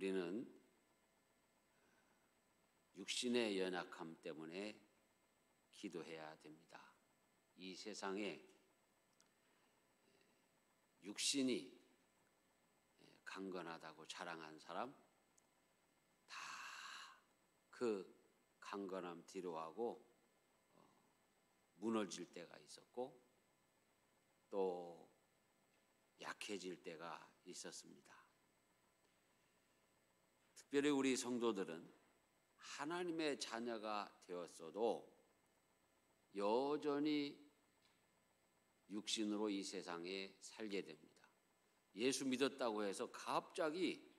우리는 육신의 연약함 때문에 기도해야 됩니다. 이 세상에 육신이 강건하다고 자랑한 사람 다 그 강건함 뒤로하고 무너질 때가 있었고 또 약해질 때가 있었습니다. 특별히 우리 성도들은 하나님의 자녀가 되었어도 여전히 육신으로 이 세상에 살게 됩니다. 예수 믿었다고 해서 갑자기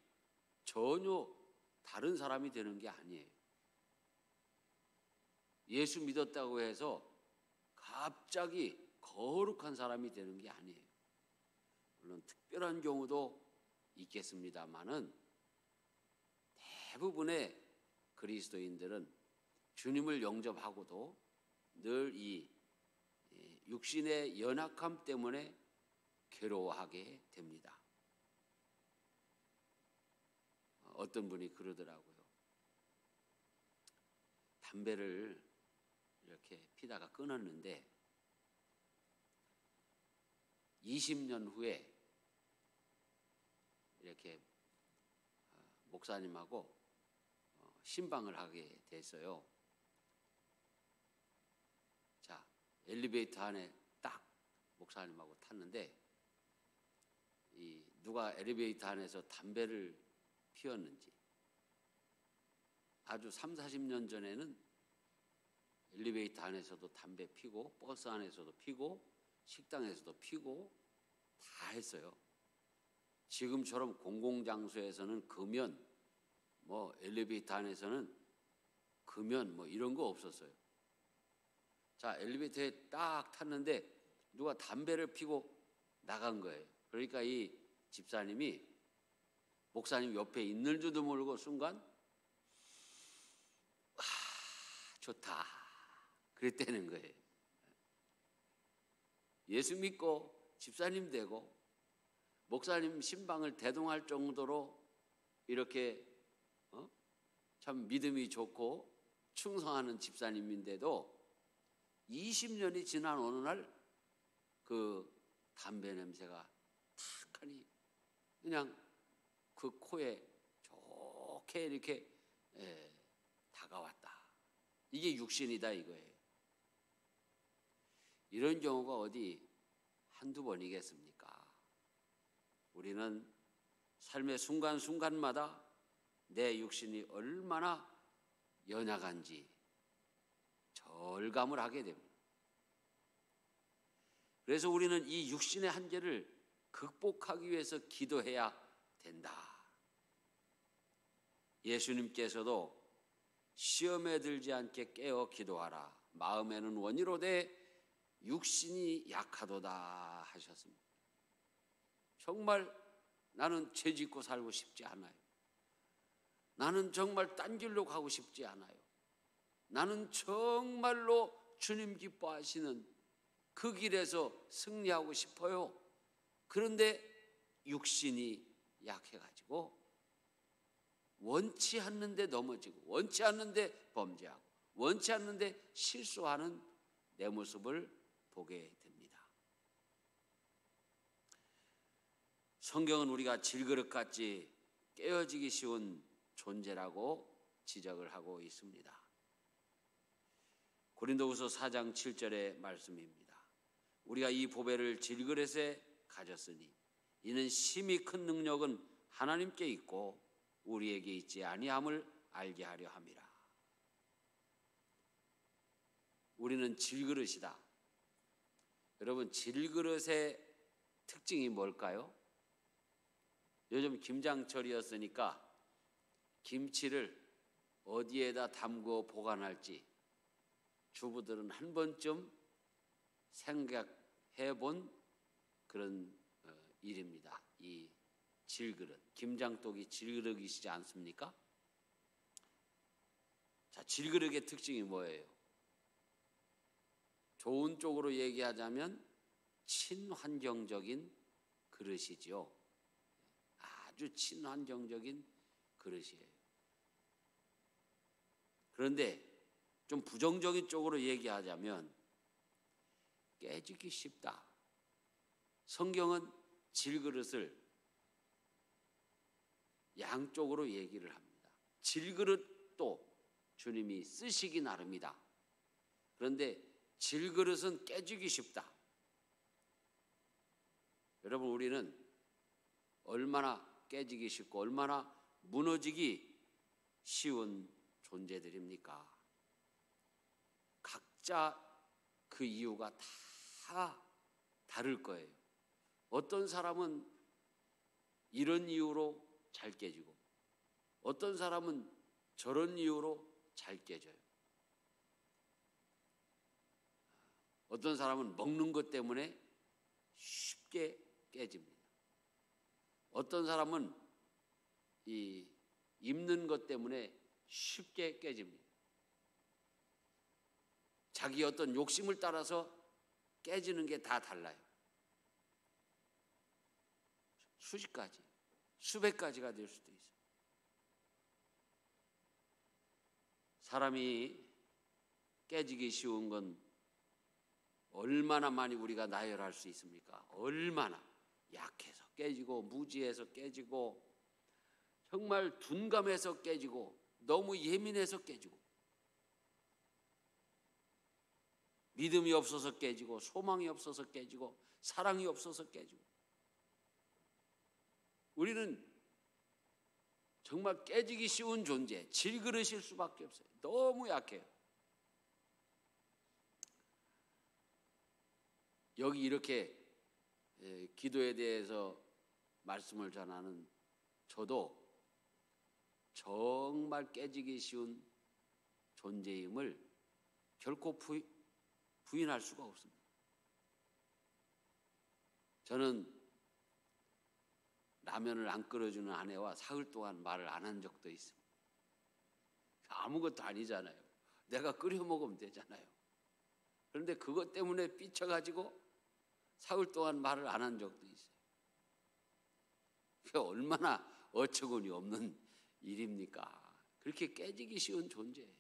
전혀 다른 사람이 되는 게 아니에요. 예수 믿었다고 해서 갑자기 거룩한 사람이 되는 게 아니에요. 물론 특별한 경우도 있겠습니다만은 대부분의 그리스도인들은 주님을 영접하고도 늘 이 육신의 연약함 때문에 괴로워하게 됩니다. 어떤 분이 그러더라고요. 담배를 이렇게 피다가 끊었는데 20년 후에 이렇게 목사님하고 신방을 하게 됐어요. 자, 엘리베이터 안에 딱 목사님하고 탔는데 누가 엘리베이터 안에서 담배를 피웠는지 아주 30-40년 전에는 엘리베이터 안에서도 담배 피고 버스 안에서도 피고 식당에서도 피고 다 했어요. 지금처럼 공공장소에서는 금연, 엘리베이터 안에서는 금연 이런 거 없었어요. 자, 엘리베이터에 딱 탔는데 누가 담배를 피고 나간 거예요. 그러니까 이 집사님이 목사님 옆에 있는 줄도 모르고 순간 좋다 그랬다는 거예요. 예수 믿고 집사님 되고 목사님 신방을 대동할 정도로 이렇게 참 믿음이 좋고 충성하는 집사님인데도 20년이 지난 어느 날 그 담배 냄새가 탁하니 그냥 그 코에 좋게 이렇게 다가왔다. 이게 육신이다 이거예요. 이런 경우가 어디 한두 번이겠습니까? 우리는 삶의 순간순간마다 내 육신이 얼마나 연약한지 절감을 하게 됩니다. 그래서 우리는 이 육신의 한계를 극복하기 위해서 기도해야 된다. 예수님께서도 시험에 들지 않게 깨어 기도하라. 마음에는 원이로되 육신이 약하도다 하셨습니다. 정말 나는 죄 짓고 살고 싶지 않아요. 나는 정말 딴 길로 가고 싶지 않아요. 나는 정말로 주님 기뻐하시는 그 길에서 승리하고 싶어요. 그런데 육신이 약해가지고 원치 않는데 넘어지고 원치 않는데 범죄하고 원치 않는데 실수하는 내 모습을 보게 됩니다. 성경은 우리가 질그릇같이 깨어지기 쉬운 존재라고 지적을 하고 있습니다. 고린도후서 4장 7절의 말씀입니다. 우리가 이 보배를 질그릇에 가졌으니 이는 심히 큰 능력은 하나님께 있고 우리에게 있지 아니함을 알게 하려 함이라. 우리는 질그릇이다. 여러분, 질그릇의 특징이 뭘까요? 요즘 김장철이었으니까 김치를 어디에다 담고 보관할지 주부들은 한 번쯤 생각해 본 그런 일입니다. 이 질그릇, 김장독이 질그릇이지 않습니까? 자, 질그릇의 특징이 뭐예요? 좋은 쪽으로 얘기하자면 친환경적인 그릇이지요. 아주 친환경적인 그릇이에요. 그런데 좀 부정적인 쪽으로 얘기하자면 깨지기 쉽다. 성경은 질그릇을 양쪽으로 얘기를 합니다. 질그릇도 주님이 쓰시기 나름이다. 그런데 질그릇은 깨지기 쉽다. 여러분, 우리는 얼마나 깨지기 쉽고 얼마나 무너지기 쉬운 존재들입니까? 각자 그 이유가 다 다를 거예요. 어떤 사람은 이런 이유로 잘 깨지고 어떤 사람은 저런 이유로 잘 깨져요. 어떤 사람은 먹는 것 때문에 쉽게 깨집니다. 어떤 사람은 이 입는 것 때문에 쉽게 깨집니다. 자기 어떤 욕심을 따라서 깨지는 게 다 달라요. 수십 가지, 수백 가지가 될 수도 있어요. 사람이 깨지기 쉬운 건 얼마나 많이 우리가 나열할 수 있습니까? 얼마나 약해서 깨지고 무지해서 깨지고 정말 둔감해서 깨지고 너무 예민해서 깨지고 믿음이 없어서 깨지고 소망이 없어서 깨지고 사랑이 없어서 깨지고 우리는 정말 깨지기 쉬운 존재, 질그릇일 수밖에 없어요. 너무 약해요. 여기 이렇게 기도에 대해서 말씀을 전하는 저도 정말 깨지기 쉬운 존재임을 결코 부인할 수가 없습니다. 저는 라면을 안 끓여주는 아내와 사흘 동안 말을 안 한 적도 있습니다. 아무것도 아니잖아요. 내가 끓여 먹으면 되잖아요. 그런데 그것 때문에 삐쳐가지고 사흘 동안 말을 안 한 적도 있어요. 그게 얼마나 어처구니 없는 일입니까? 그렇게 깨지기 쉬운 존재예요.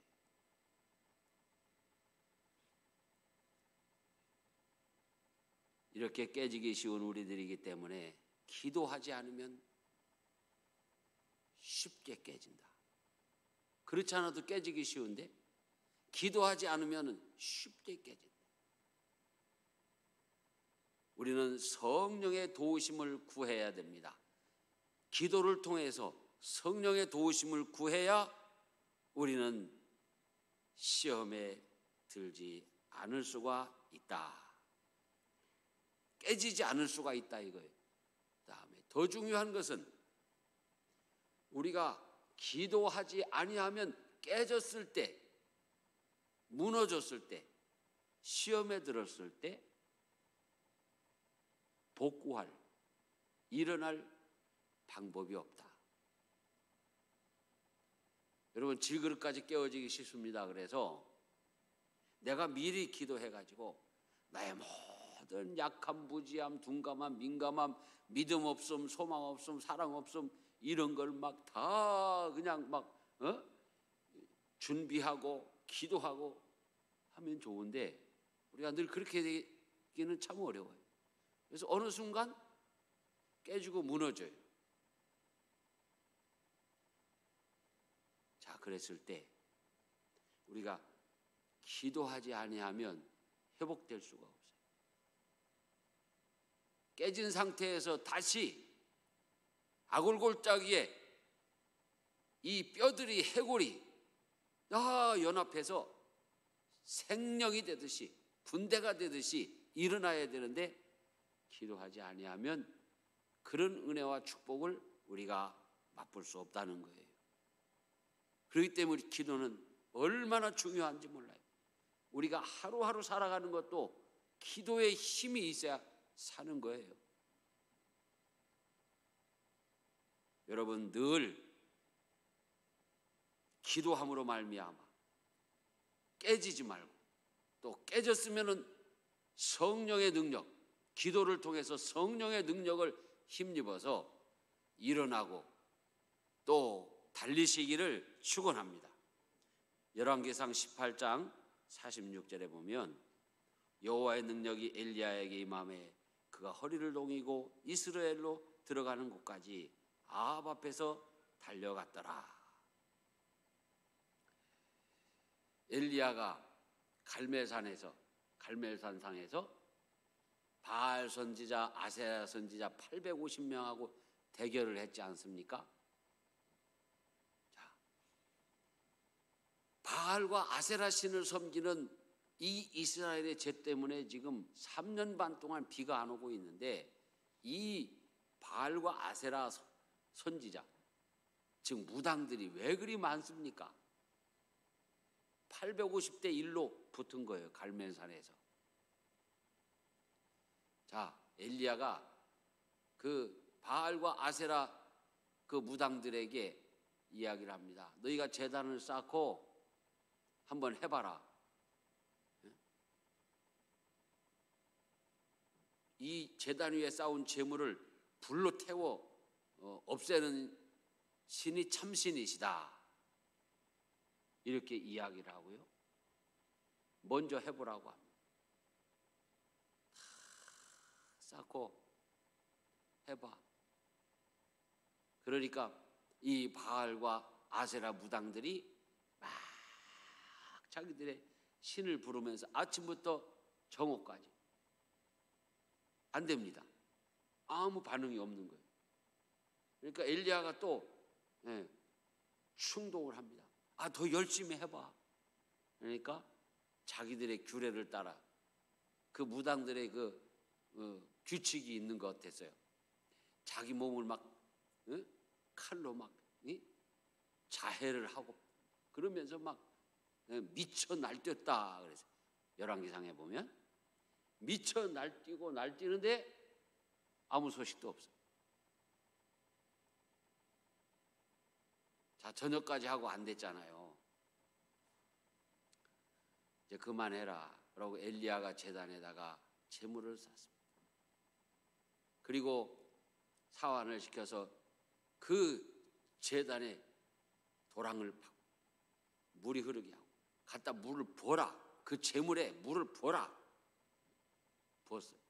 이렇게 깨지기 쉬운 우리들이기 때문에 기도하지 않으면 쉽게 깨진다. 그렇지 않아도 깨지기 쉬운데 기도하지 않으면 쉽게 깨진다. 우리는 성령의 도우심을 구해야 됩니다. 기도를 통해서 성령의 도우심을 구해야 우리는 시험에 들지 않을 수가 있다. 깨지지 않을 수가 있다 이거예요. 그다음에 더 중요한 것은 우리가 기도하지 아니하면 깨졌을 때, 무너졌을 때, 시험에 들었을 때 복구할, 일어날 방법이 없다. 여러분, 질그릇까지 깨어지기 쉽습니다. 그래서 내가 미리 기도해가지고 나의 모든 약함, 무지함, 둔감함, 민감함, 믿음 없음, 소망 없음, 사랑 없음 이런 걸 막 다 그냥 막 준비하고 기도하고 하면 좋은데 우리가 늘 그렇게 되기는 참 어려워요. 그래서 어느 순간 깨지고 무너져요. 자, 그랬을 때 우리가 기도하지 아니하면 회복될 수가 없어요. 깨진 상태에서 다시 아골골짜기에 이 뼈들이 해골이 연합해서 생명이 되듯이 군대가 되듯이 일어나야 되는데 기도하지 아니하면 그런 은혜와 축복을 우리가 맛볼 수 없다는 거예요. 그렇기 때문에 기도는 얼마나 중요한지 몰라요. 우리가 하루하루 살아가는 것도 기도의 힘이 있어야 사는 거예요. 여러분, 늘 기도함으로 말미암아 깨지지 말고 또 깨졌으면은 성령의 능력, 기도를 통해서 성령의 능력을 힘입어서 일어나고 또 달리시기를 축원합니다. 열왕기상 18장 46절에 보면 여호와의 능력이 엘리야에게 임함에 그가 허리를 동이고 이스라엘로 들어가는 곳까지 아합 앞에서 달려갔더라. 엘리야가 갈멜산상에서 바알 선지자, 아세라 선지자 850명하고 대결을 했지 않습니까? 자, 바알과 아세라 신을 섬기는 이 이스라엘의 죄 때문에 지금 3년 반 동안 비가 안 오고 있는데, 이 바알과 아세라 선지자, 즉 무당들이 왜 그리 많습니까? 850대 1로 붙은 거예요, 갈멜산에서. 자, 엘리야가 그 바알과 아세라 그 무당들에게 이야기를 합니다. 너희가 제단을 쌓고 한번 해봐라. 이 제단 위에 쌓은 재물을 불로 태워 없애는 신이 참신이시다. 이렇게 이야기를 하고요. 먼저 해보라고 합니다. 쌓고 해봐. 그러니까 이 바알과 아세라 무당들이 막 자기들의 신을 부르면서 아침부터 정오까지 안 됩니다. 아무 반응이 없는 거예요. 그러니까 엘리야가 또 충동을 합니다. 더 열심히 해봐. 그러니까 자기들의 규례를 따라 그 무당들의 규칙이 있는 것 같았어요. 자기 몸을 막 칼로 막 자해를 하고 그러면서 막 미쳐 날뛰었다. 그래서 열왕기상에 보면 미쳐 날뛰는데 아무 소식도 없어요. 자, 저녁까지 하고 안 됐잖아요. 이제 그만해라. 라고 엘리야가 제단에다가 제물을 쌌습니다. 그리고 사환을 시켜서 그 제단에 도랑을 파고 물이 흐르게 하고 갖다 물을 부어라. 그 제물에 물을 부어라. 부었어요.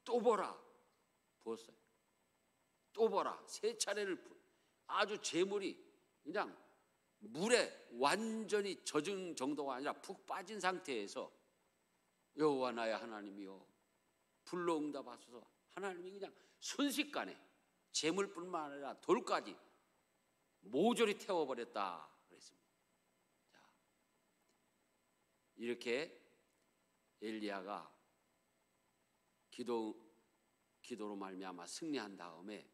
또 부어라. 부었어요. 또 부어라. 3차례를 아주 제물이 그냥 물에 완전히 젖은 정도가 아니라 푹 빠진 상태에서 여호와 나의 하나님이여 불로 응답하소서. 하나님이 그냥 순식간에 재물뿐만 아니라 돌까지 모조리 태워버렸다 그랬습니다. 자, 이렇게 엘리야가 기도로 말미암아 승리한 다음에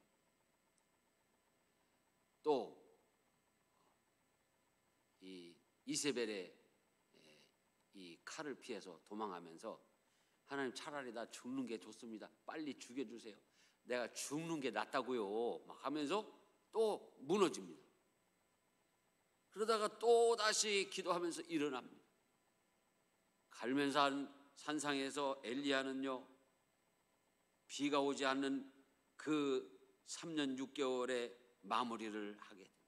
또 이 이세벨의 이 칼을 피해서 도망하면서 하나님 차라리 나 죽는 게 좋습니다. 빨리 죽여주세요. 내가 죽는 게 낫다고요. 막 하면서 또 무너집니다. 그러다가 또 다시 기도하면서 일어납니다. 갈멜산 산상에서 엘리야는요, 비가 오지 않는 그 3년 6개월의 마무리를 하게 됩니다.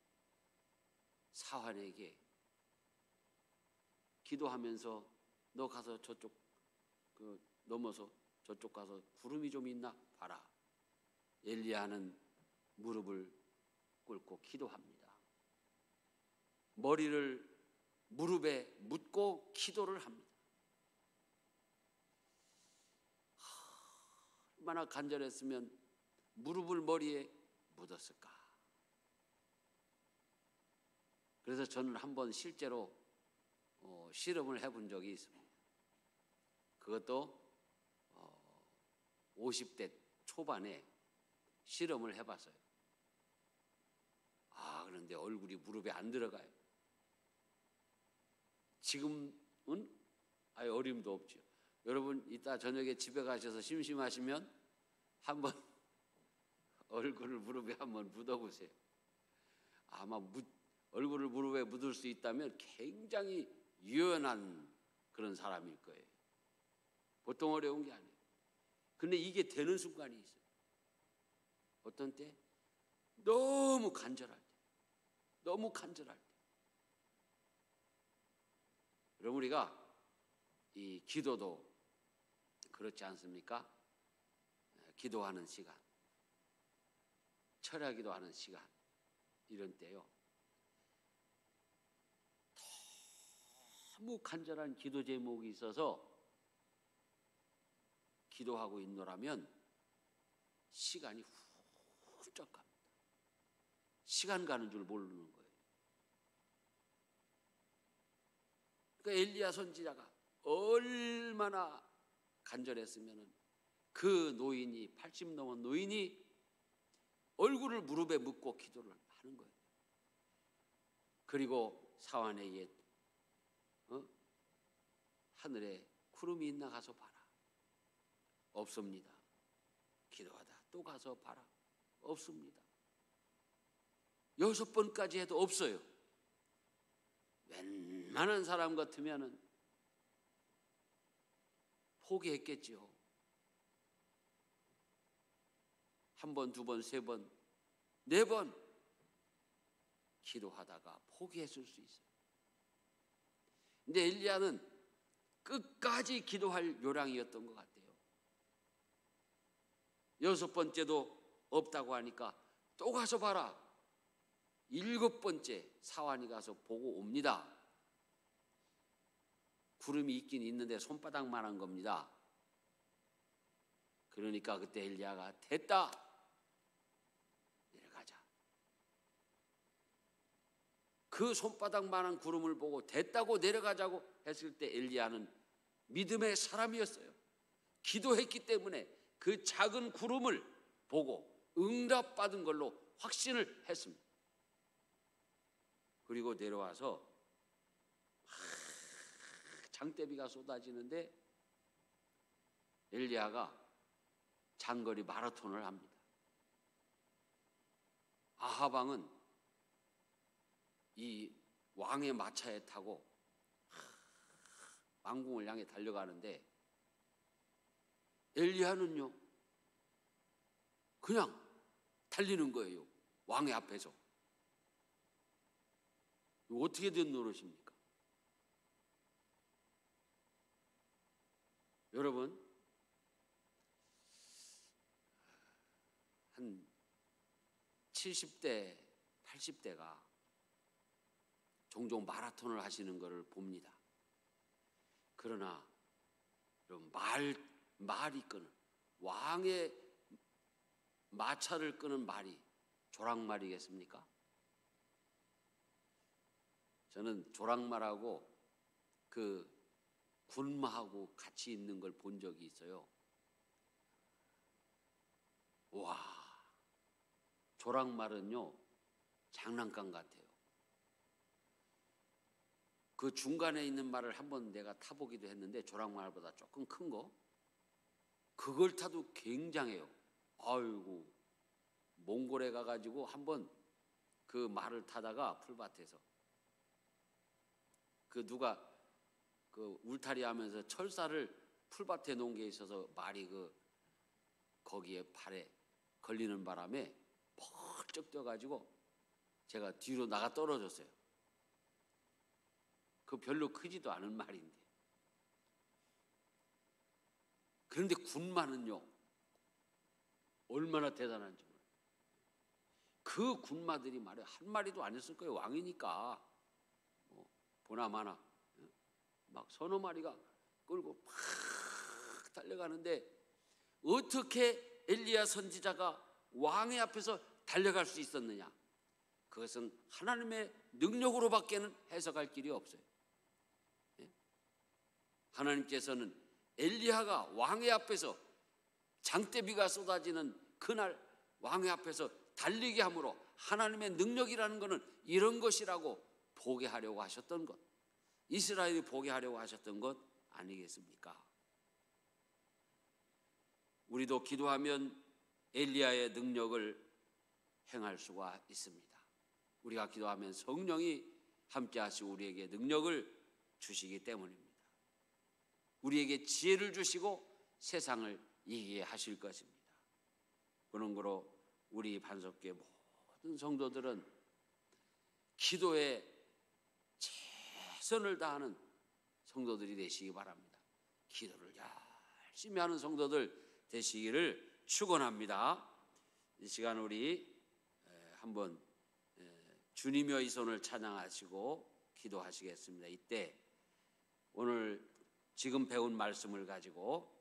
사환에게 기도하면서 너 가서 저쪽 넘어서 저쪽 가서 구름이 좀 있나 봐라. 엘리야는 무릎을 꿇고 기도합니다. 머리를 무릎에 묻고 기도를 합니다. 얼마나 간절했으면 무릎을 머리에 묻었을까. 그래서 저는 한번 실제로 실험을 해본 적이 있습니다. 그것도 50대 초반에 실험을 해봤어요. 그런데 얼굴이 무릎에 안 들어가요. 지금은 아예 어림도 없죠. 여러분 이따 저녁에 집에 가셔서 심심하시면 한번 얼굴을 무릎에 한번 묻어보세요. 아마 얼굴을 무릎에 묻을 수 있다면 굉장히 유연한 그런 사람일 거예요. 보통 어려운 게 아니에요. 근데 이게 되는 순간이 있어요. 어떤 때? 너무 간절할 때. 너무 간절할 때. 그럼 우리가 이 기도도 그렇지 않습니까? 기도하는 시간, 철야 기도하는 시간, 이런 때요, 너무 간절한 기도 제목이 있어서 기도하고 있노라면 시간이 훌쩍 갑니다. 시간 가는 줄 모르는 거예요. 그러니까 엘리야 선지자가 얼마나 간절했으면 그 노인이, 80 넘은 노인이 얼굴을 무릎에 묻고 기도를 하는 거예요. 그리고 사환의 옛 하늘에 구름이 있나 가서 봐라. 없습니다. 기도하다 또 가서 봐라. 없습니다. 6번까지 해도 없어요. 웬만한 사람 같으면은 포기했겠지요. 1번, 2번, 3번, 4번 기도하다가 포기했을 수 있어요. 근데 엘리야는 끝까지 기도할 요량이었던 것 같아요. 6번째도 없다고 하니까 또 가서 봐라. 7번째 사환이 가서 보고 옵니다. 구름이 있긴 있는데 손바닥만한 겁니다. 그러니까 그때 엘리야가 됐다, 내려가자. 그 손바닥만한 구름을 보고 됐다고 내려가자고 했을 때 엘리야는 믿음의 사람이었어요. 기도했기 때문에 그 작은 구름을 보고 응답받은 걸로 확신을 했습니다. 그리고 내려와서 장대비가 쏟아지는데 엘리야가 장거리 마라톤을 합니다. 아합 왕은 이 왕의 마차에 타고 왕궁을 향해 달려가는데 엘리야는요 그냥 달리는 거예요. 왕의 앞에서. 어떻게 된 노릇입니까? 여러분, 한 70대, 80대가 종종 마라톤을 하시는 것을 봅니다. 그러나 말이 끄는, 왕의 마차를 끄는 말이 조랑말이겠습니까? 저는 조랑말하고 그 군마하고 같이 있는 걸 본 적이 있어요. 와, 조랑말은요 장난감 같아요. 그 중간에 있는 말을 한번 내가 타보기도 했는데 조랑말보다 조금 큰 거, 그걸 타도 굉장해요. 아이고, 몽골에 가가지고 한번 그 말을 타다가 풀밭에서 그 누가 그 울타리 하면서 철사를 풀밭에 놓은 게 있어서 말이 거기에 발에 걸리는 바람에 펄쩍 뛰어가지고 제가 뒤로 나가 떨어졌어요. 그 별로 크지도 않은 말인데. 그런데 군마는요 얼마나 대단한지 몰라요. 그 군마들이 말이야 한 마리도 아니었을 거예요. 왕이니까 보나마나 막 서너 마리가 끌고 팍 달려가는데 어떻게 엘리야 선지자가 왕의 앞에서 달려갈 수 있었느냐? 그것은 하나님의 능력으로밖에는 해석할 길이 없어요. 하나님께서는 엘리야가 왕의 앞에서 장대비가 쏟아지는 그날 왕의 앞에서 달리게 함으로 하나님의 능력이라는 것은 이런 것이라고 보게 하려고 하셨던 것, 이스라엘이 보게 하려고 하셨던 것 아니겠습니까? 우리도 기도하면 엘리야의 능력을 행할 수가 있습니다. 우리가 기도하면 성령이 함께 하시고 우리에게 능력을 주시기 때문입니다. 우리에게 지혜를 주시고 세상을 이기게 하실 것입니다. 그런 거로 우리 반석교회 모든 성도들은 기도에 최선을 다하는 성도들이 되시기 바랍니다. 기도를 열심히 하는 성도들 되시기를 축원합니다. 이 시간 우리 한번 주님여 이 손을 찬양하시고 기도하시겠습니다. 이때 오늘 지금 배운 말씀을 가지고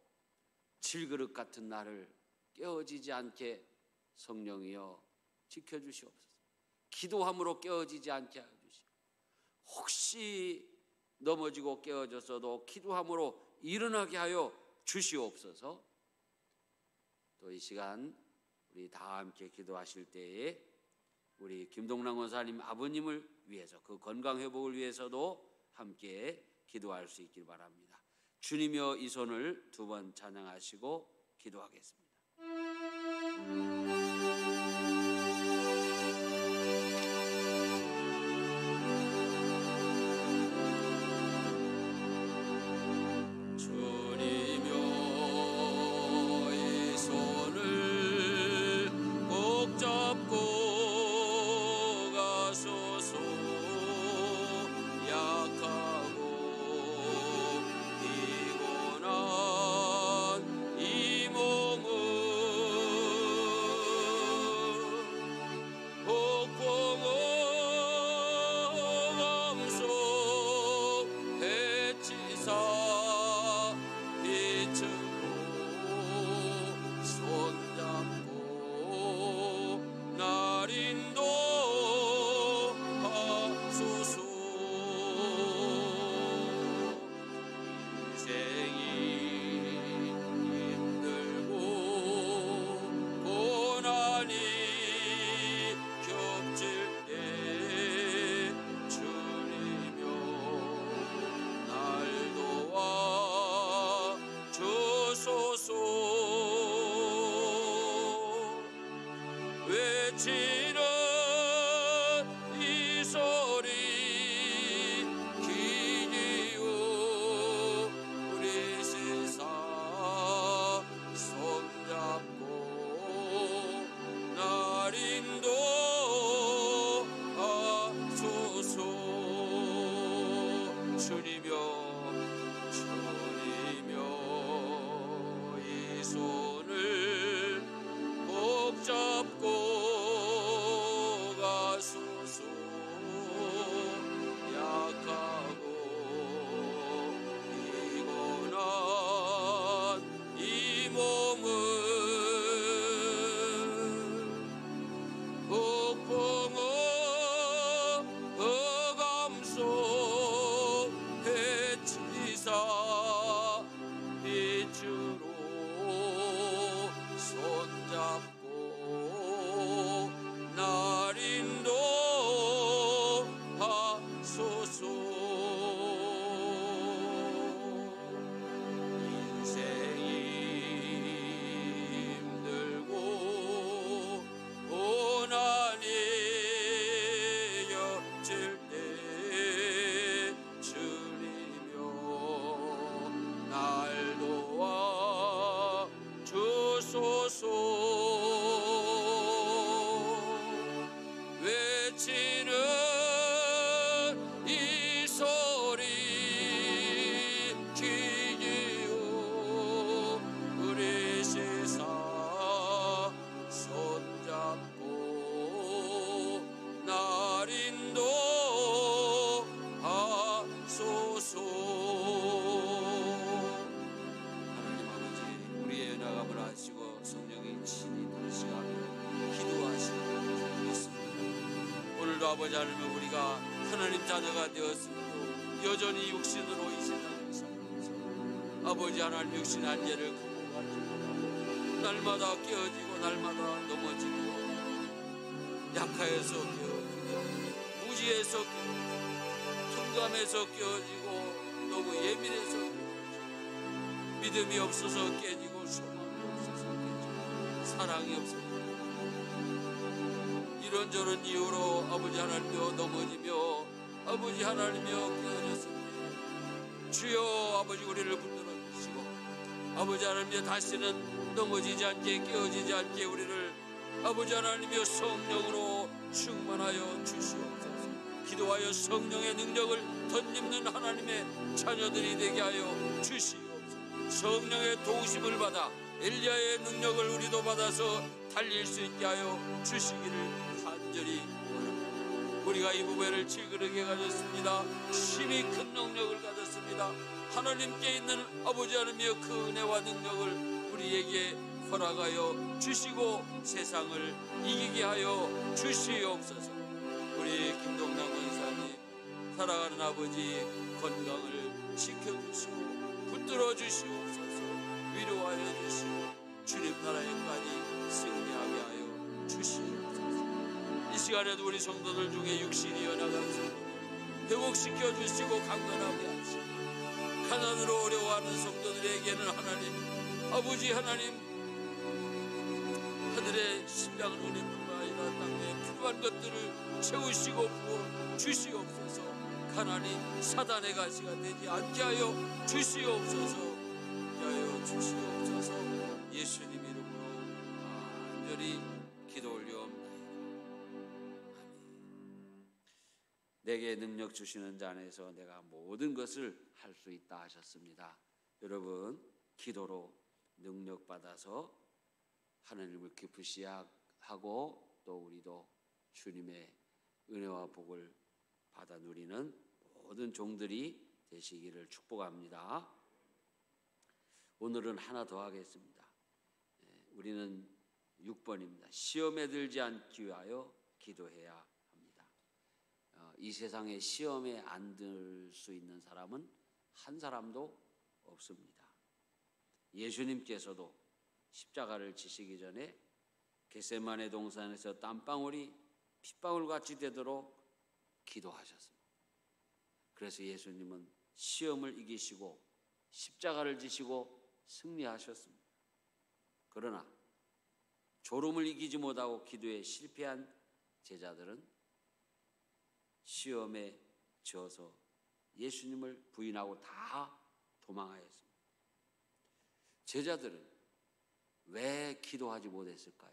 질그릇 같은 나를 깨어지지 않게 성령이여 지켜주시옵소서. 기도함으로 깨어지지 않게 해주시고, 혹시 넘어지고 깨어졌어도 기도함으로 일어나게 하여 주시옵소서. 또 이 시간 우리 다 함께 기도하실 때에 우리 김동남 권사님 아버님을 위해서, 그 건강 회복을 위해서도 함께 기도할 수 있길 바랍니다. 주님여 이 손을 두 번 찬양하시고 기도하겠습니다. 아버지 하나님, 우리가 하나님 자녀가 되었음에도 여전히 육신으로 이 세상을 살면서 아버지 하나님 육신의 한계를 극복하시고 날마다 깨어지고 날마다 넘어지고 약하여서 깨어지고 무지해서 깨어지고 둔감해서 깨어지고 너무 예민해서 깨어지고 믿음이 없어서 깨지고 소망이 없어서 깨지고 사랑이 없어서 이런저런 이유로 아버지 하나님여 넘어지며 아버지 하나님여 깨어졌습니다. 주여 아버지 우리를 붙들어 주시고 아버지 하나님여 다시는 넘어지지 않게 깨어지지 않게 우리를 아버지 하나님여 성령으로 충만하여 주시옵소서. 기도하여 성령의 능력을 덧입는 하나님의 자녀들이 되게 하여 주시옵소서. 성령의 도우심을 받아 엘리야의 능력을 우리도 받아서 달릴 수 있게 하여 주시기를 간절히 원합니다. 우리가 이 부배를 질그릇게 가졌습니다. 힘이 큰 능력을 가졌습니다. 하나님께 있는 아버지 하나님의 그 은혜와 능력을 우리에게 허락하여 주시고 세상을 이기게 하여 주시옵소서. 우리 김동남 권사님 사랑하는 아버지 건강을 지켜주시고 붙들어 주시옵소서. 위로하여 주시고 주님 나라에까지 승리하게 하여 주시옵소서. 이 시간에도 우리 성도들 중에 육신이 연약한 성도들 회복시켜 주시고 강건하게 하시고 가난으로 어려워하는 성도들에게는 하나님 아버지 하나님 하늘의 신령한 은혜뿐만 아니라 땅에 필요한 것들을 채우시고 부어 주시옵소서. 가난이 사단의 가시가 되지 않게 하여 주시옵소서. 하여 주시옵소서. 예수님 이름으로 간절히 기도 올려옵나이다. 아멘. 내게 능력 주시는 자 안에서 내가 모든 것을 할 수 있다 하셨습니다. 여러분 기도로 능력 받아서 하나님을 기쁘시 하고 또 우리도 주님의 은혜와 복을 받아 누리는 모든 종들이 되시기를 축복합니다. 오늘은 하나 더 하겠습니다. 우리는 6번입니다. 시험에 들지 않기 위하여 기도해야 합니다. 이 세상에 시험에 안 들 수 있는 사람은 한 사람도 없습니다. 예수님께서도 십자가를 지시기 전에 겟세마네 동산에서 땀방울이 핏방울같이 되도록 기도하셨습니다. 그래서 예수님은 시험을 이기시고 십자가를 지시고 승리하셨습니다. 그러나 졸음을 이기지 못하고 기도에 실패한 제자들은 시험에 져서 예수님을 부인하고 다 도망하였습니다. 제자들은 왜 기도하지 못했을까요?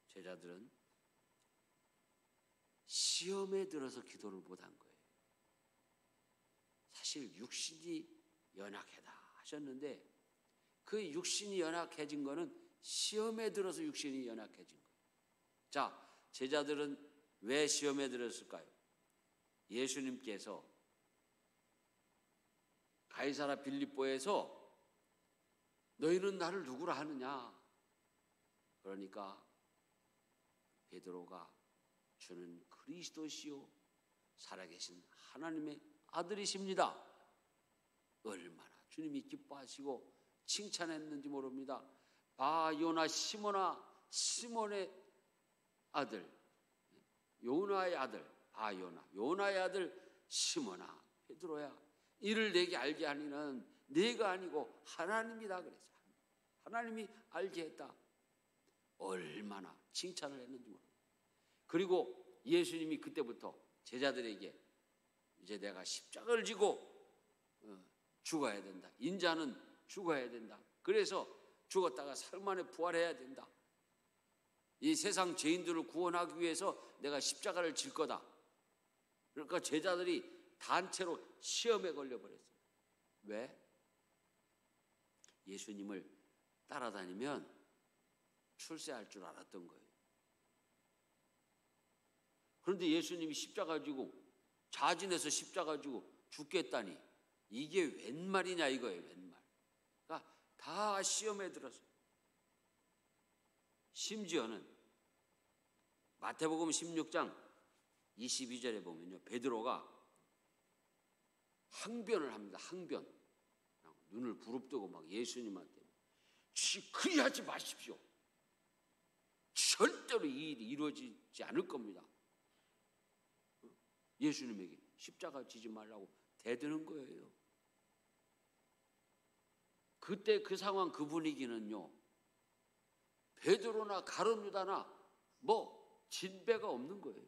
제자들은 시험에 들어서 기도를 못한 거예요. 사실 육신이 연약하다 하셨는데 그 육신이 연약해진 거는 시험에 들어서 육신이 연약해진 거예요. 자, 제자들은 왜 시험에 들었을까요? 예수님께서 가이사라 빌립보에서 너희는 나를 누구라 하느냐? 그러니까 베드로가 주는 그리스도시요 살아계신 하나님의 아들이십니다. 얼마나 주님이 기뻐하시고 칭찬했는지 모릅니다. 바요나 시몬아, 시몬의 아들, 요나의 아들 바요나, 요나의 아들 시몬아, 베드로야, 이를 내게 알게 하니는 내가 아니고 하나님이다 그랬어요. 하나님이 알게 했다. 얼마나 칭찬을 했는지 모릅니다. 그리고 예수님이 그때부터 제자들에게 이제 내가 십자가를 지고 죽어야 된다. 인자는 죽어야 된다. 그래서 죽었다가 사흘 만에 부활해야 된다. 이 세상 죄인들을 구원하기 위해서 내가 십자가를 질 거다. 그러니까 제자들이 단체로 시험에 걸려버렸어요. 왜? 예수님을 따라다니면 출세할 줄 알았던 거예요. 그런데 예수님이 십자가 지고 자진해서 십자가 지고 죽겠다니 이게 웬 말이냐 이거예요. 웬 말. 그러니까 다 시험에 들었어요. 심지어는 마태복음 16장 22절에 보면요, 베드로가 항변을 합니다. 항변. 눈을 부릅뜨고 막 예수님한테 그리하지 마십시오. 절대로 이 일이 이루어지지 않을 겁니다. 예수님에게 십자가 지지 말라고 대드는 거예요. 그때 그 상황 그 분위기는요, 베드로나 가룟 유다나 뭐 진배가 없는 거예요.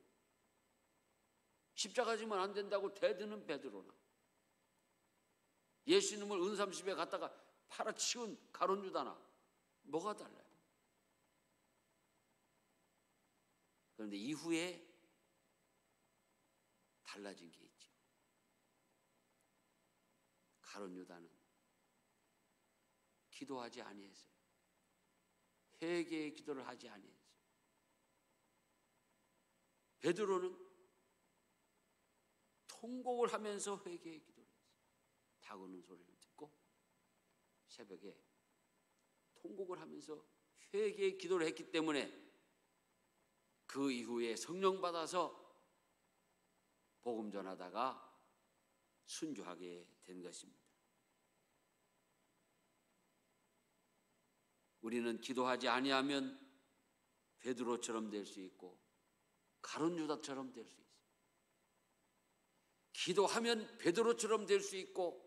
십자가 지면 안 된다고 대드는 베드로나 예수님을 은삼십에 갔다가 팔아치운 가룟 유다나 뭐가 달라요? 그런데 이후에 달라진 게 있죠. 가룟 유다는 기도하지 아니했어요. 회개의 기도를 하지 아니했어요. 베드로는 통곡을 하면서 회개의 기도를 했어요. 다구는 소리를 듣고 새벽에 통곡을 하면서 회개의 기도를 했기 때문에 그 이후에 성령 받아서 복음 전하다가 순교하게 된 것입니다. 우리는 기도하지 아니하면 베드로처럼 될 수 있고 가룟 유다처럼 될 수 있어요. 기도하면 베드로처럼 될 수 있고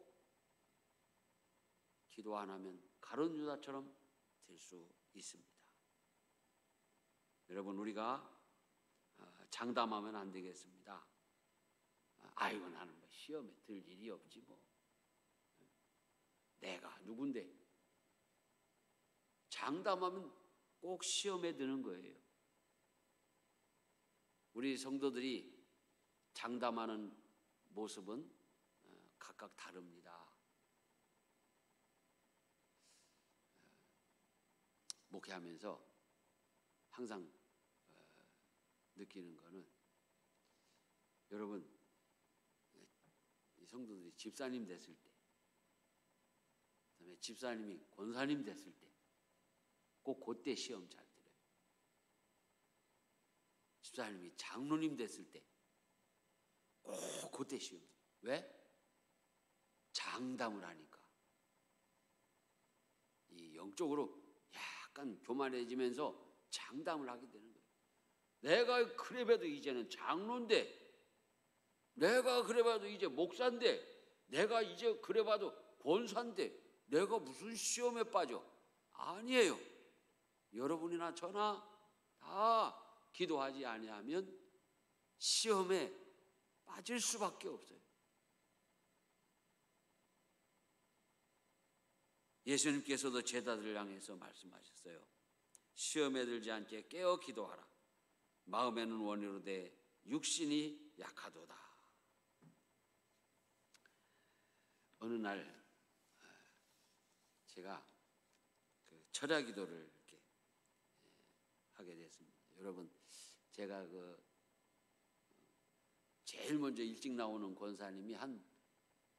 기도 안 하면 가룟 유다처럼 될 수 있습니다. 여러분, 우리가 장담하면 안 되겠습니다. 아이고, 나는 뭐 시험에 들 일이 없지 뭐. 내가 누군데? 장담하면 꼭 시험에 드는 거예요. 우리 성도들이 장담하는 모습은 각각 다릅니다. 목회하면서 항상 느끼는 거는, 여러분, 이 성도들이 집사님 됐을 때, 그다음에 집사님이 권사님 됐을 때, 꼭 그때 시험 잘 들어요. 집사님이 장로님 됐을 때, 꼭 그때 시험 들어요. 왜? 장담을 하니까. 이 영적으로 약간 교만해지면서 장담을 하게 되는 거예요. 내가 그래봐도 이제는 장로인데, 내가 그래봐도 이제 목사인데, 내가 이제 그래봐도 권사인데 내가 무슨 시험에 빠져? 아니에요. 여러분이나 저나 다 기도하지 아니하면 시험에 빠질 수밖에 없어요. 예수님께서도 제자들을 향해서 말씀하셨어요. 시험에 들지 않게 깨어 기도하라. 마음에는 원이로되 육신이 약하도다. 어느 날 제가 그 철야 기도를 이렇게 하게 됐습니다. 여러분, 제가 제일 먼저 일찍 나오는 권사님이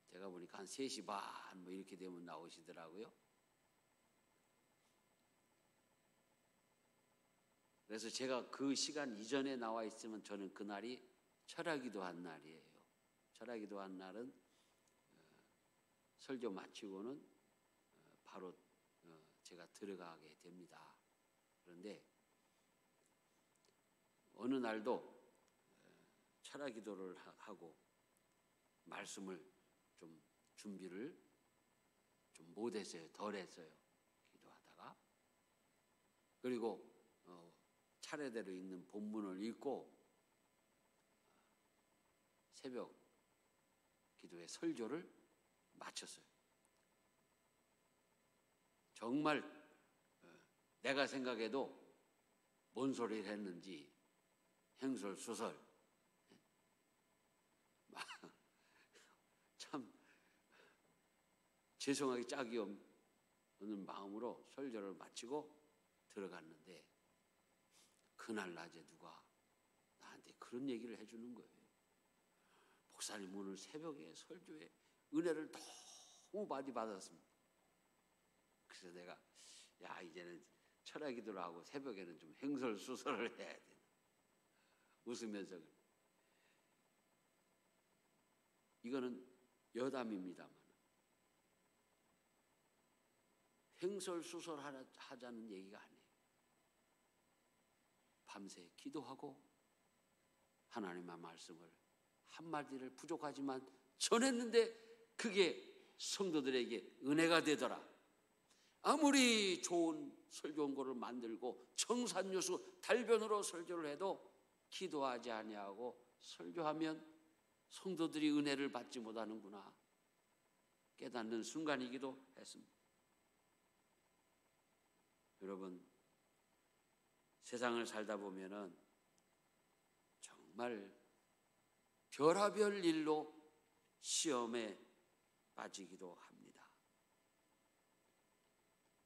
제가 보니까 한 3시 반 뭐 이렇게 되면 나오시더라고요. 그래서 제가 그 시간 이전에 나와 있으면 저는 그날이 철야기도 한 날이에요. 철야기도 한 날은 설교 마치고는 바로 제가 들어가게 됩니다. 그런데 어느 날도 철야기도를 하고 말씀을 좀 준비를 좀 못했어요. 덜 했어요. 기도하다가. 그리고 차례대로 읽는 본문을 읽고 새벽 기도의 설교를 마쳤어요. 정말 내가 생각해도 뭔 소리를 했는지 행설수설 참 죄송하기 짝이 없는 마음으로 설교를 마치고 들어갔는데, 그날 낮에 누가 나한테 그런 얘기를 해주는 거예요. 목사님, 오늘 새벽에 설교에 은혜를 너무 많이 받았습니다. 그래서 내가 이제는 철야기도를 하고 새벽에는 좀 행설수설을 해야 되나 웃으면서. 이거는 여담입니다만 행설수설하자는 얘기가 아니에요. 밤새 기도하고 하나님의 말씀을 한마디를 부족하지만 전했는데 그게 성도들에게 은혜가 되더라. 아무리 좋은 설교 원고를 만들고 청산유수 달변으로 설교를 해도 기도하지 아니하고 설교하면 성도들이 은혜를 받지 못하는구나 깨닫는 순간이기도 했습니다. 여러분, 세상을 살다 보면은 정말 별하별 일로 시험에 빠지기도 합니다.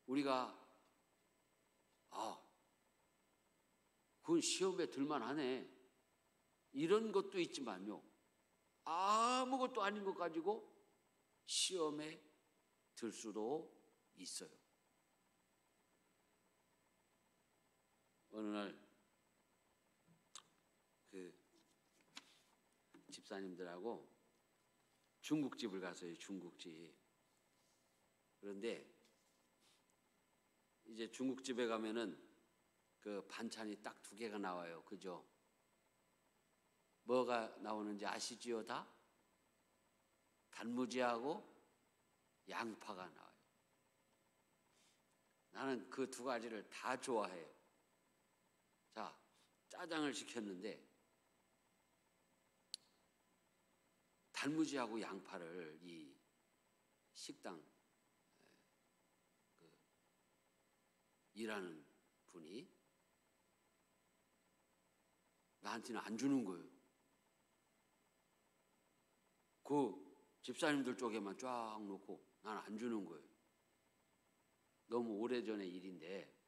우리가 그건 시험에 들만하네 이런 것도 있지만요, 아무것도 아닌 것 가지고 시험에 들 수도 있어요. 어느 날 그 집사님들하고 중국집을 갔어요. 중국집. 그런데 이제 중국집에 가면은 그 반찬이 딱 2개가 나와요. 그죠? 뭐가 나오는지 아시지요? 다? 단무지하고 양파가 나와요. 나는 그 2가지를 다 좋아해요. 자, 짜장을 시켰는데 단무지하고 양파를 이 식당 일하는 분이 나한테는 안 주는 거예요. 그 집사님들 쪽에만 쫙 놓고 나는 안 주는 거예요. 너무 오래전의 일인데,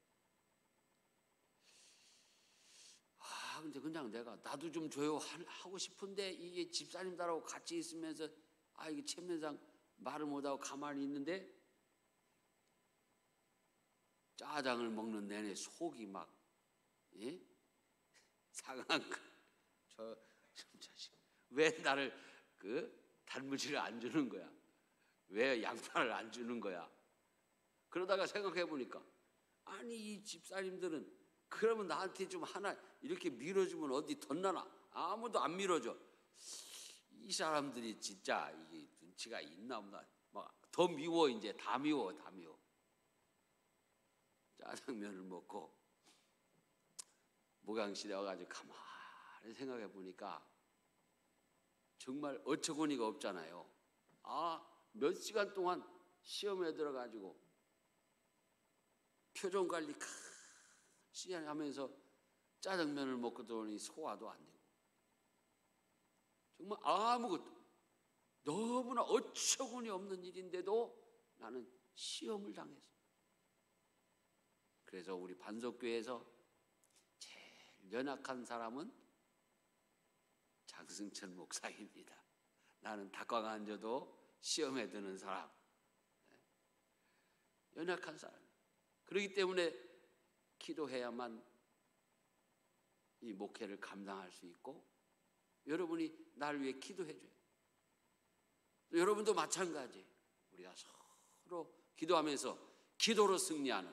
근데 그냥 내가 나도 좀 줘요 하고 싶은데, 이게 집사님들하고 같이 있으면서 이게 체면상 말을 못하고 가만히 있는데, 짜장을 먹는 내내 속이 막 상한 저 자식 왜 나를 단무지를 안 주는 거야? 왜 양파를 안 주는 거야? 그러다가 생각해 보니까 아니 이 집사님들은 그러면 나한테 좀 하나 이렇게 밀어주면 어디 덧나나? 아무도 안 밀어줘. 이 사람들이 진짜 이게 눈치가 있나 없나? 막 더 미워. 이제 다 미워. 짜장면을 먹고 목양실에 와가지고 가만히 생각해 보니까 정말 어처구니가 없잖아요. 몇 시간 동안 시험에 들어가지고 표정 관리 시간 하면서 짜장면을 먹고 들어오니 소화도 안 되고, 정말 아무것도 너무나 어처구니 없는 일인데도 나는 시험을 당했어. 그래서 우리 반석교회에서 제일 연약한 사람은 장승철 목사입니다. 나는 닭광 앉아도 시험에 드는 사람, 연약한 사람. 그렇기 때문에 기도해야만 이 목회를 감당할 수 있고, 여러분이 날 위해 기도해줘요. 여러분도 마찬가지. 우리가 서로 기도하면서 기도로 승리하는,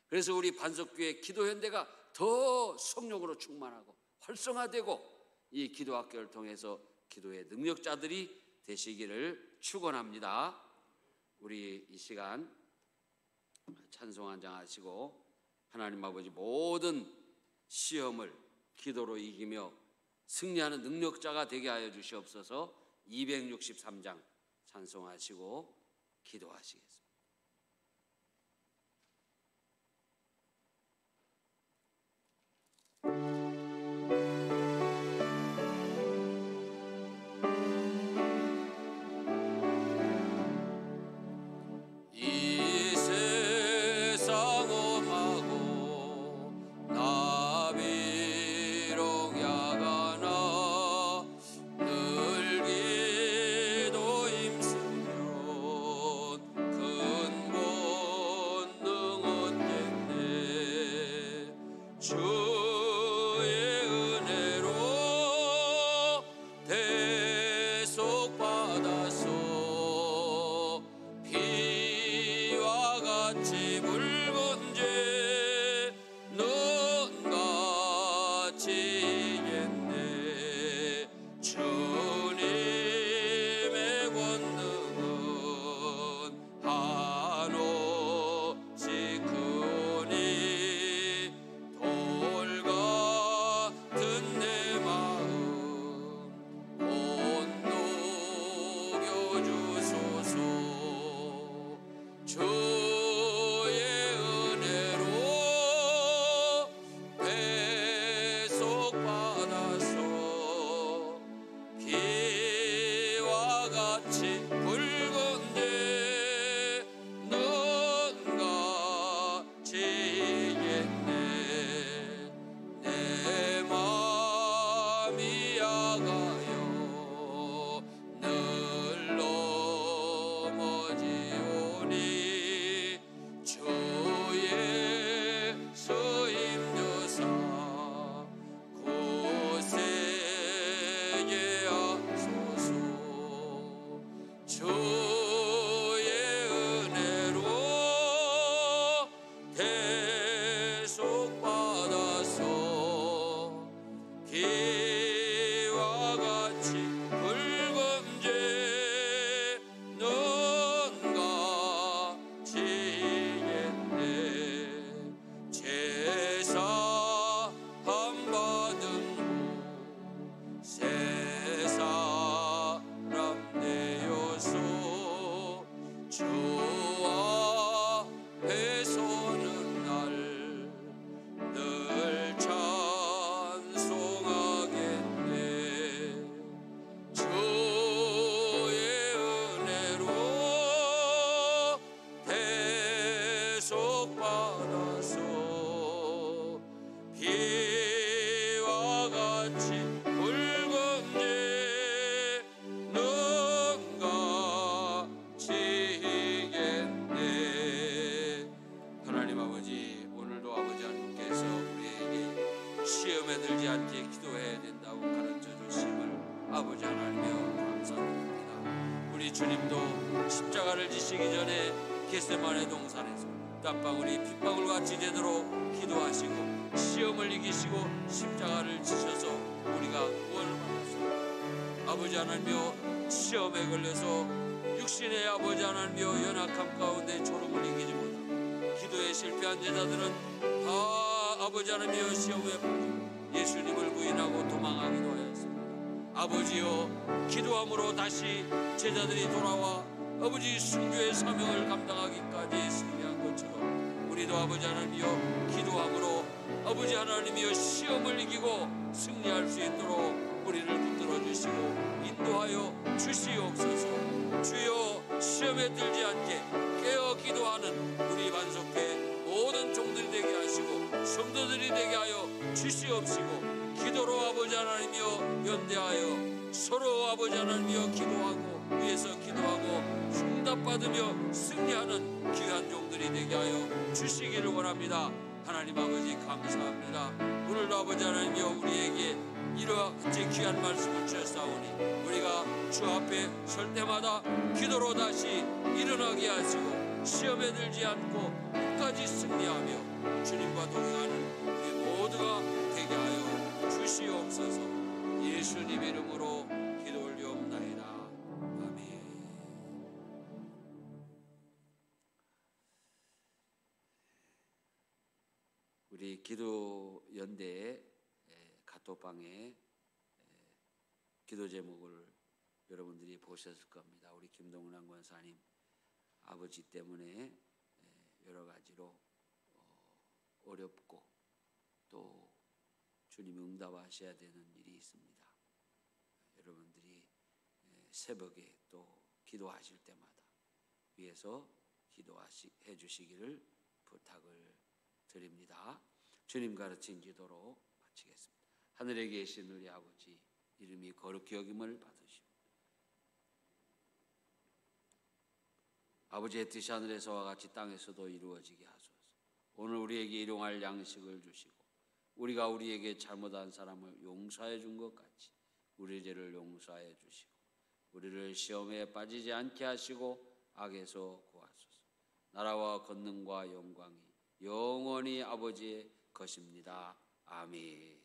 그래서 우리 반석교회 기도현대가 더 성령으로 충만하고 활성화되고 이 기도학교를 통해서 기도의 능력자들이 되시기를 축원합니다. 우리 이 시간 찬송 한장하시고 하나님 아버지 모든 시험을 기도로 이기며 승리하는 능력자가 되게 하여 주시옵소서. 263장 찬송하시고 기도하시겠습니다. 그 받아서 비와 같이 붉은지 눈가 지겠네. 하나님 아버지, 오늘도 아버지 하나님께서 우리에게 시험에 들지 않게 기도해야 된다고 가르쳐 주심을 아버지 하나님이여 감사드립니다. 우리 주님도 십자가를 지시기 전에 겟세마네 동산에서 땀방울이 핏방울같이 되도록 기도하시고 시험을 이기시고 십자가를 지셔서 우리가 구원을 받았습니다. 아버지 하나님이여, 시험에 걸려서 육신의 아버지 하나님이여 연약함 가운데 졸음을 이기지 못하고 기도에 실패한 제자들은 다 아버지 하나님이여 시험에 빠지고 예수님을 부인하고 도망하기도 하였습니다. 아버지여, 기도함으로 다시 제자들이 돌아와 아버지 순교의 사명을 감당하기까지 승리한 것처럼 우리도 아버지 하나님이여 기도함으로 아버지 하나님이여 시험을 이기고 승리할 수 있도록 우리를 붙들어 주시고 인도하여 주시옵소서. 주여, 시험에 들지 않게 깨어 기도하는 우리 반석회 모든 종들이 되게 하시고 성도들이 되게 하여 주시옵시고, 기도로 아버지 하나님이여 연대하여 서로 아버지 하나님이여 기도하고 위에서 기도하고 응답받으며 승리하는 귀한 종들이 되게 하여 주시기를 원합니다. 하나님 아버지 감사합니다. 오늘도 아버지 하나님이여 우리에게 이러한 귀한 말씀을 주셨사오니 우리가 주 앞에 설 때마다 기도로 다시 일어나게 하시고 시험에 들지 않고 끝까지 승리하며 주님과 동행하는 우리 모두가 되게 하여 주시옵소서. 예수님 이름으로 기도 올리옵나이다. 아멘. 우리 기도 연대의 카톡방에 기도 제목을 여러분들이 보셨을 겁니다. 우리 김동란 권사님 아버지 때문에 여러 가지로 어렵고 또 주님 응답하셔야 되는 일이 있습니다. 여러분들이 새벽에 또 기도하실 때마다 위에서 기도해 주시기를 부탁을 드립니다. 주님 가르친 기도로 마치겠습니다. 하늘에 계신 우리 아버지, 이름이 거룩히 여김을 받으시오. 아버지의 뜻이 하늘에서와 같이 땅에서도 이루어지게 하소서. 오늘 우리에게 일용할 양식을 주시고 우리가 우리에게 잘못한 사람을 용서해 준 것 같이 우리 죄를 용서해 주시고 우리를 시험에 빠지지 않게 하시고 악에서 구하소서. 나라와 권능과 영광이 영원히 아버지의 것입니다. 아멘.